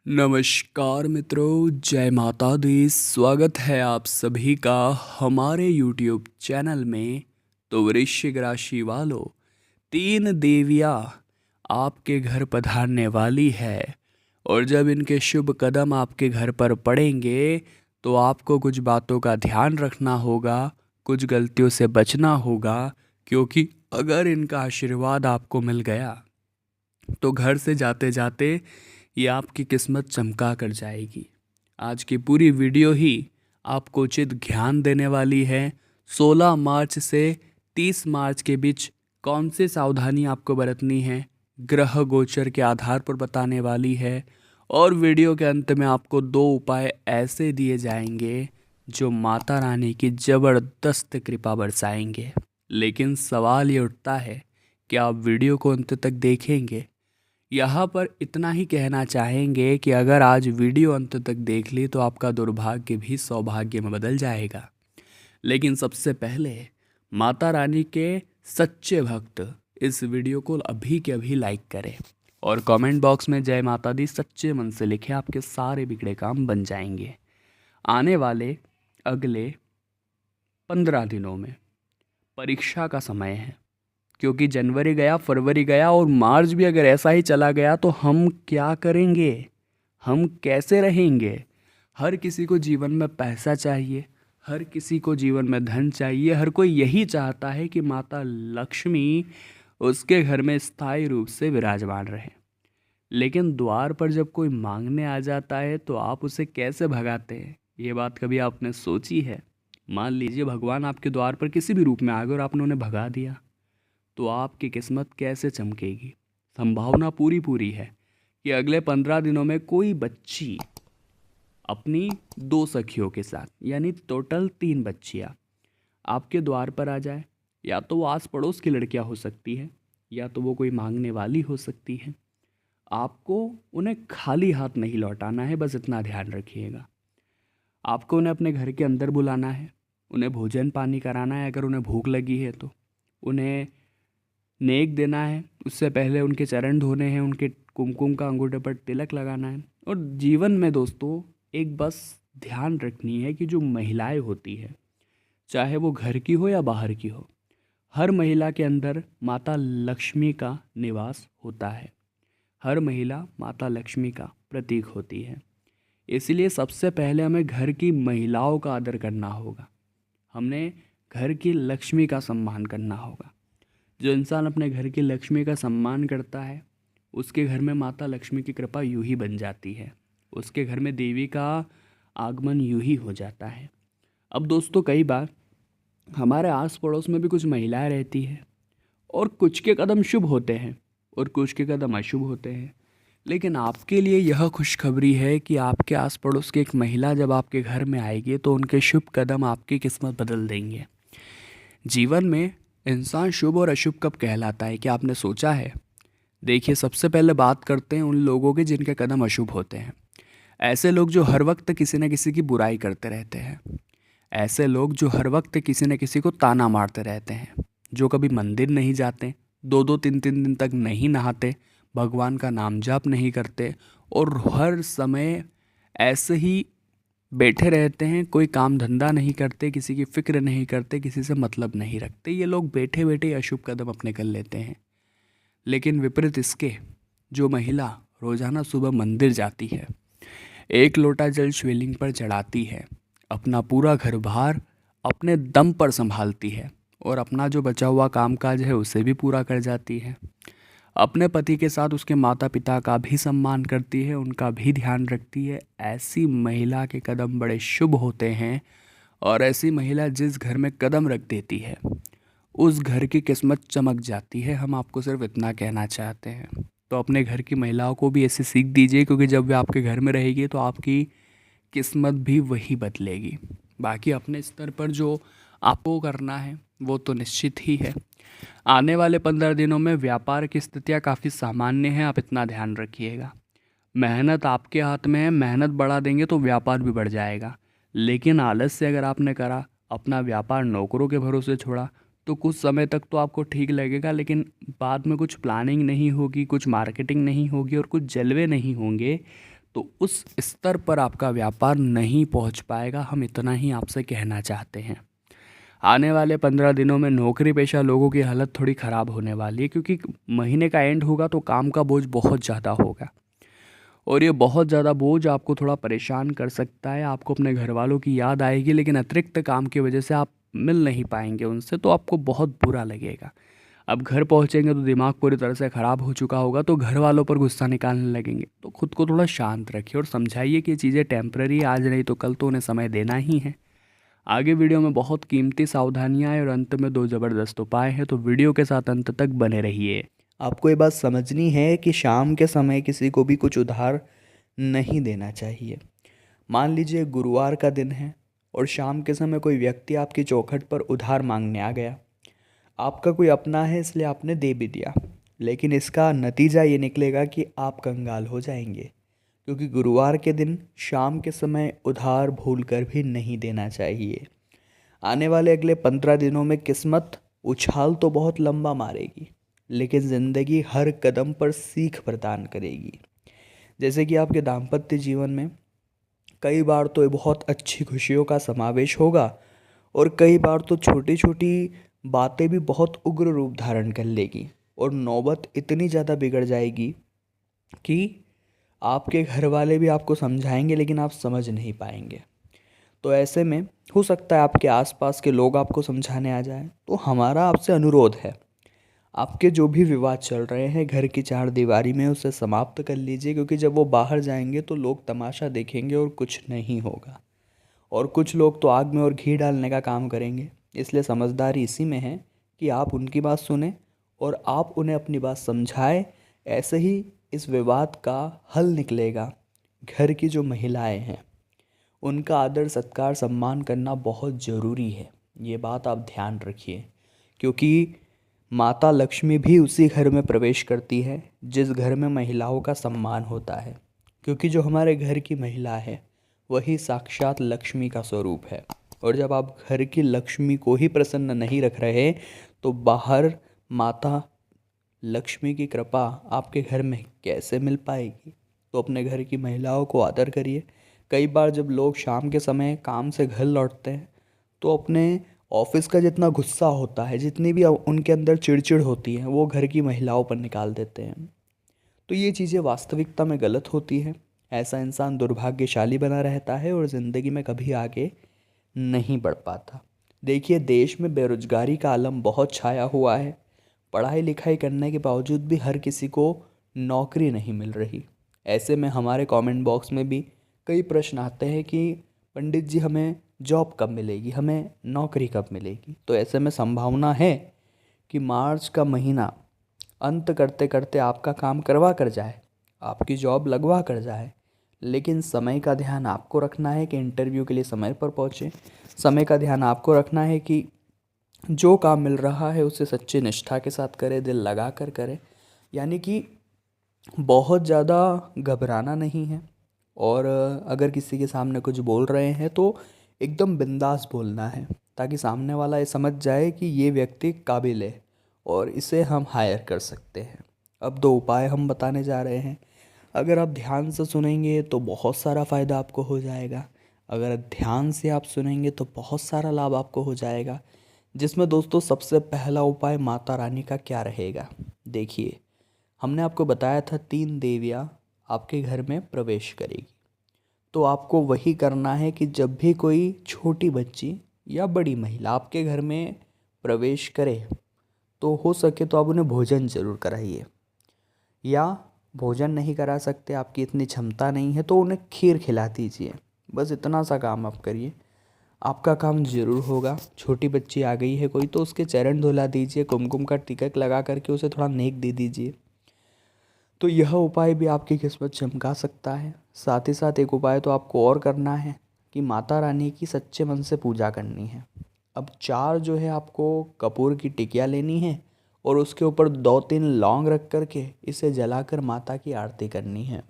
नमस्कार मित्रों, जय माता दी। स्वागत है आप सभी का हमारे YouTube चैनल में। तो वृश्चिक राशि वालों, 3 देवियाँ आपके घर पधारने वाली है और जब इनके शुभ कदम आपके घर पर पड़ेंगे तो आपको कुछ बातों का ध्यान रखना होगा, कुछ गलतियों से बचना होगा, क्योंकि अगर इनका आशीर्वाद आपको मिल गया तो घर से जाते जाते ये आपकी किस्मत चमका कर जाएगी। आज की पूरी वीडियो ही आपको उचित ज्ञान देने वाली है। 16 मार्च से 30 मार्च के बीच कौन सी सावधानी आपको बरतनी है, ग्रह गोचर के आधार पर बताने वाली है। और वीडियो के अंत में आपको 2 उपाय ऐसे दिए जाएंगे जो माता रानी की ज़बरदस्त कृपा बरसाएंगे। लेकिन सवाल ये उठता है कि आप वीडियो को अंत तक देखेंगे। यहाँ पर इतना ही कहना चाहेंगे कि अगर आज वीडियो अंत तक देख ली तो आपका दुर्भाग्य भी सौभाग्य में बदल जाएगा। लेकिन सबसे पहले माता रानी के सच्चे भक्त इस वीडियो को अभी के अभी लाइक करें और कमेंट बॉक्स में जय माता दी सच्चे मन से लिखें। आपके सारे बिगड़े काम बन जाएंगे। आने वाले अगले 15 दिनों में परीक्षा का समय है, क्योंकि जनवरी गया, फरवरी गया और मार्च भी अगर ऐसा ही चला गया तो हम क्या करेंगे, हम कैसे रहेंगे। हर किसी को जीवन में पैसा चाहिए, हर किसी को जीवन में धन चाहिए, हर कोई यही चाहता है कि माता लक्ष्मी उसके घर में स्थायी रूप से विराजमान रहे। लेकिन द्वार पर जब कोई मांगने आ जाता है तो आप उसे कैसे भगाते हैं, ये बात कभी आपने सोची है? मान लीजिए भगवान आपके द्वार पर किसी भी रूप में आ गए और आपने उन्हें भगा दिया, तो आपकी किस्मत कैसे चमकेगी? संभावना पूरी पूरी है कि अगले 15 दिनों में कोई बच्ची अपनी 2 सखियों के साथ, यानी टोटल 3 बच्चियाँ आपके द्वार पर आ जाए। या तो वो आस पड़ोस की लड़कियाँ हो सकती हैं, या तो वो कोई मांगने वाली हो सकती है। आपको उन्हें खाली हाथ नहीं लौटाना है, बस इतना ध्यान रखिएगा। आपको उन्हें अपने घर के अंदर बुलाना है, उन्हें भोजन पानी कराना है, अगर उन्हें भूख लगी है तो उन्हें नेक देना है, उससे पहले उनके चरण धोने हैं, उनके कुमकुम का अंगूठे पर तिलक लगाना है। और जीवन में दोस्तों एक बस ध्यान रखनी है कि जो महिलाएं होती है, चाहे वो घर की हो या बाहर की हो, हर महिला के अंदर माता लक्ष्मी का निवास होता है। हर महिला माता लक्ष्मी का प्रतीक होती है। इसलिए सबसे पहले हमें घर की महिलाओं का आदर करना होगा, हमने घर की लक्ष्मी का सम्मान करना होगा। जो इंसान अपने घर की लक्ष्मी का सम्मान करता है उसके घर में माता लक्ष्मी की कृपा यूं ही बन जाती है, उसके घर में देवी का आगमन यूं ही हो जाता है। अब दोस्तों कई बार हमारे आस पड़ोस में भी कुछ महिलाएं रहती हैं और कुछ के कदम शुभ होते हैं और कुछ के कदम अशुभ होते हैं। लेकिन आपके लिए यह खुशखबरी है कि आपके आस पड़ोस की एक महिला जब आपके घर में आएगी तो उनके शुभ कदम आपकी किस्मत बदल देंगे। जीवन में इंसान शुभ और अशुभ कब कहलाता है, क्या आपने सोचा है? देखिए, सबसे पहले बात करते हैं उन लोगों की जिनके कदम अशुभ होते हैं। ऐसे लोग जो हर वक्त किसी न किसी की बुराई करते रहते हैं, ऐसे लोग जो हर वक्त किसी न किसी को ताना मारते रहते हैं, जो कभी मंदिर नहीं जाते, 2-2 3-3 दिन तक नहीं नहाते, भगवान का नाम जाप नहीं करते और हर समय ऐसे ही बैठे रहते हैं, कोई काम धंधा नहीं करते, किसी की फिक्र नहीं करते, किसी से मतलब नहीं रखते। ये लोग बैठे बैठे अशुभ कदम अपने कर लेते हैं। लेकिन विपरीत इसके, जो महिला रोजाना सुबह मंदिर जाती है, 1 लोटा जल शिवलिंग पर चढ़ाती है, अपना पूरा घर बार अपने दम पर संभालती है और अपना जो बचा हुआ कामकाज है उसे भी पूरा कर जाती है, अपने पति के साथ उसके माता पिता का भी सम्मान करती है, उनका भी ध्यान रखती है, ऐसी महिला के कदम बड़े शुभ होते हैं। और ऐसी महिला जिस घर में कदम रख देती है उस घर की किस्मत चमक जाती है। हम आपको सिर्फ इतना कहना चाहते हैं। तो अपने घर की महिलाओं को भी ऐसी सीख दीजिए, क्योंकि जब वे आपके घर में रहेगी तो आपकी किस्मत भी वही बदलेगी। बाकी अपने स्तर पर जो आपको करना है वो तो निश्चित ही है। आने वाले 15 दिनों में व्यापार की स्थितियाँ काफ़ी सामान्य हैं, आप इतना ध्यान रखिएगा। मेहनत आपके हाथ में है, मेहनत बढ़ा देंगे तो व्यापार भी बढ़ जाएगा। लेकिन आलस से अगर आपने करा, अपना व्यापार नौकरों के भरोसे छोड़ा, तो कुछ समय तक तो आपको ठीक लगेगा, लेकिन बाद में कुछ प्लानिंग नहीं होगी, कुछ मार्केटिंग नहीं होगी और कुछ जलवे नहीं होंगे, तो उस स्तर पर आपका व्यापार नहीं पहुंच पाएगा। हम इतना ही आपसे कहना चाहते हैं। आने वाले 15 दिनों में नौकरी पेशा लोगों की हालत थोड़ी ख़राब होने वाली है, क्योंकि महीने का एंड होगा तो काम का बोझ बहुत ज़्यादा होगा, और ये बहुत ज़्यादा बोझ आपको थोड़ा परेशान कर सकता है। आपको अपने घर वालों की याद आएगी, लेकिन अतिरिक्त काम की वजह से आप मिल नहीं पाएंगे उनसे, तो आपको बहुत बुरा लगेगा। अब घर पहुंचेंगे तो दिमाग पूरी तरह से ख़राब हो चुका होगा, तो घर वालों पर गुस्सा निकालने लगेंगे। तो खुद को थोड़ा शांत रखिए और समझाइए कि ये चीज़ें टेम्पररी है, आज नहीं तो कल तो उन्हें समय देना ही है। आगे वीडियो में बहुत कीमती सावधानियां हैं और अंत में 2 ज़बरदस्त उपाय हैं, तो वीडियो के साथ अंत तक बने रहिए। आपको ये बात समझनी है कि शाम के समय किसी को भी कुछ उधार नहीं देना चाहिए। मान लीजिए गुरुवार का दिन है और शाम के समय कोई व्यक्ति आपकी चौखट पर उधार मांगने आ गया। आपका कोई अपना है इसलिए आपने दे भी दिया, लेकिन इसका नतीजा ये निकलेगा कि आप कंगाल हो जाएंगे, क्योंकि गुरुवार के दिन शाम के समय उधार भूलकर भी नहीं देना चाहिए। आने वाले अगले 15 दिनों में किस्मत उछाल तो बहुत लंबा मारेगी, लेकिन ज़िंदगी हर कदम पर सीख प्रदान करेगी। जैसे कि आपके दाम्पत्य जीवन में कई बार तो ये बहुत अच्छी खुशियों का समावेश होगा, और कई बार तो छोटी छोटी बातें भी बहुत उग्र रूप धारण कर लेगी और नौबत इतनी ज़्यादा बिगड़ जाएगी कि आपके घर वाले भी आपको समझाएंगे लेकिन आप समझ नहीं पाएंगे। तो ऐसे में हो सकता है आपके आसपास के लोग आपको समझाने आ जाएं। तो हमारा आपसे अनुरोध है, आपके जो भी विवाद चल रहे हैं घर की चार दीवारी में, उसे समाप्त कर लीजिए, क्योंकि जब वो बाहर जाएंगे तो लोग तमाशा देखेंगे और कुछ नहीं होगा। और कुछ लोग तो आग में और घी डालने का काम करेंगे। इसलिए समझदारी इसी में है कि आप उनकी बात सुने और आप उन्हें अपनी बात समझाएं। ऐसे ही इस विवाद का हल निकलेगा। घर की जो महिलाएं हैं उनका आदर सत्कार सम्मान करना बहुत ज़रूरी है। ये बात आप ध्यान रखिए, क्योंकि माता लक्ष्मी भी उसी घर में प्रवेश करती है जिस घर में महिलाओं का सम्मान होता है, क्योंकि जो हमारे घर की महिला है वही साक्षात लक्ष्मी का स्वरूप है। और जब आप घर की लक्ष्मी को ही प्रसन्न नहीं रख रहे तो बाहर माता लक्ष्मी की कृपा आपके घर में कैसे मिल पाएगी। तो अपने घर की महिलाओं को आदर करिए। कई बार जब लोग शाम के समय काम से घर लौटते हैं तो अपने ऑफिस का जितना गुस्सा होता है, जितनी भी उनके अंदर चिड़चिड़ होती है, वो घर की महिलाओं पर निकाल देते हैं। तो ये चीज़ें वास्तविकता में गलत होती है। ऐसा इंसान दुर्भाग्यशाली बना रहता है और ज़िंदगी में कभी आगे नहीं बढ़ पाता। देखिए, देश में बेरोजगारी का आलम बहुत छाया हुआ है। पढ़ाई लिखाई करने के बावजूद भी हर किसी को नौकरी नहीं मिल रही। ऐसे में हमारे कमेंट बॉक्स में भी कई प्रश्न आते हैं कि पंडित जी हमें जॉब कब मिलेगी, हमें नौकरी कब मिलेगी। तो ऐसे में संभावना है कि मार्च का महीना अंत करते करते आपका काम करवा कर जाए, आपकी जॉब लगवा कर जाए। लेकिन समय का ध्यान आपको रखना है कि इंटरव्यू के लिए समय पर पहुँचे। समय का ध्यान आपको रखना है कि जो काम मिल रहा है उसे सच्ची निष्ठा के साथ करें, दिल लगा कर करें। यानी कि बहुत ज़्यादा घबराना नहीं है। और अगर किसी के सामने कुछ बोल रहे हैं तो एकदम बिंदास बोलना है, ताकि सामने वाला ये समझ जाए कि ये व्यक्ति काबिल है और इसे हम हायर कर सकते हैं। अब 2 उपाय हम बताने जा रहे हैं। अगर आप ध्यान से सुनेंगे तो बहुत सारा फ़ायदा आपको हो जाएगा। अगर ध्यान से आप सुनेंगे तो बहुत सारा लाभ आपको हो जाएगा। जिसमें दोस्तों सबसे पहला उपाय माता रानी का क्या रहेगा। देखिए, हमने आपको बताया था 3 देवियाँ आपके घर में प्रवेश करेगी। तो आपको वही करना है कि जब भी कोई छोटी बच्ची या बड़ी महिला आपके घर में प्रवेश करे तो हो सके तो आप उन्हें भोजन ज़रूर कराइए, या भोजन नहीं करा सकते, आपकी इतनी क्षमता नहीं है, तो उन्हें खीर खिला दीजिए। बस इतना सा काम आप करिए, आपका काम ज़रूर होगा। छोटी बच्ची आ गई है कोई तो उसके चरण धुला दीजिए, कुमकुम का टिकट लगा करके उसे थोड़ा नेक दे दीजिए। तो यह उपाय भी आपकी किस्मत चमका सकता है। साथ ही साथ एक उपाय तो आपको और करना है कि माता रानी की सच्चे मन से पूजा करनी है। अब 4 जो है आपको कपूर की टिकिया लेनी है और उसके ऊपर 2-3 लौंग रख करके इसे जलाकर माता की आरती करनी है।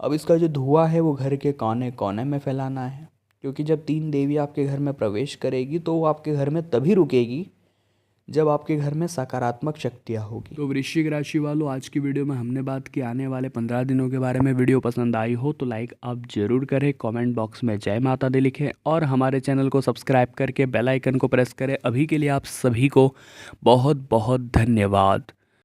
अब इसका जो धुआं है वो घर के कोने कोने में फैलाना है, क्योंकि जब 3 देवी आपके घर में प्रवेश करेगी तो वो आपके घर में तभी रुकेगी जब आपके घर में सकारात्मक शक्तियाँ होगी। तो वृश्चिक राशि वालों, आज की वीडियो में हमने बात की आने वाले 15 दिनों के बारे में। वीडियो पसंद आई हो तो लाइक आप ज़रूर करें, कमेंट बॉक्स में जय माता दी लिखें और हमारे चैनल को सब्सक्राइब करके बेल आइकन को प्रेस करें। अभी के लिए आप सभी को बहुत बहुत धन्यवाद।